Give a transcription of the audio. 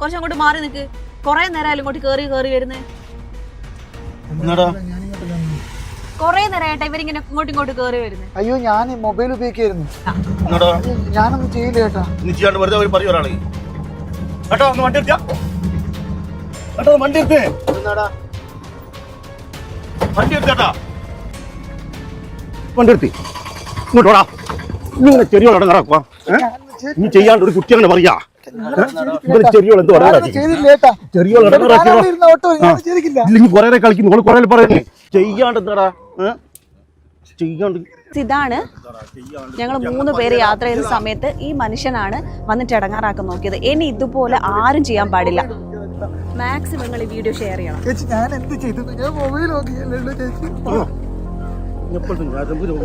കുറച്ചങ്ങോട്ട് മാറി നിൽക്ക്. കൊറേ നേരം ഇങ്ങോട്ട് കേറി വരുന്നേ. കൊറേ നേരമായിട്ടാ ഇവരിങ്ങനെ ഇങ്ങോട്ട് കേറി വരുന്നേ. അയ്യോ ഞാൻ മൊബൈൽ ഉപയോഗിക്കായിരുന്നു. ഞാനൊന്നും ചെയ്യില്ല ചേട്ടാ. നീ ചെയ്യാണ്ട് വെറുതെ പറയൂ ഒരാളെ. കേട്ടോ ഒന്ന് വണ്ടി എടുത്താ വണ്ടി എടുത്തേ. വണ്ടി എടുത്തേട്ടാ. വണ്ടി എടുത്തി ഇങ്ങോട്ട് ഓടാ. നീ ഇങ്ങനെ ചെറിയോടെ നടക്കുക. നീ ചെയ്യാണ്ട് ഒരു കുട്ടി അങ്ങനെ പറയാ. ചെറിയോൾ എന്തോ ഇല്ലെങ്കിൽ കൊറേ കളിക്കുന്നു. കൊറേ പറയുന്നേ ചെയ്യാണ്ട് എന്താടാ ചെയ്യാണ്ട്. ഇതാണ് ഞങ്ങൾ 3 പേര് യാത്ര ചെയ്യുന്ന സമയത്ത് ഈ മനുഷ്യനാണ് വന്നിട്ട് ഇടങ്ങാറാക്കാൻ നോക്കിയത്. ഇനി ഇതുപോലെ ആരും ചെയ്യാൻ പാടില്ല. മാക്സിമം നിങ്ങൾ ഈ വീഡിയോ ഷെയർ ചെയ്യണം. ചേച്ചി ഞാൻ എന്ത് ചെയ്തു? ഞാൻ മൊബൈൽ നോക്കിയല്ലോ ചേച്ചി.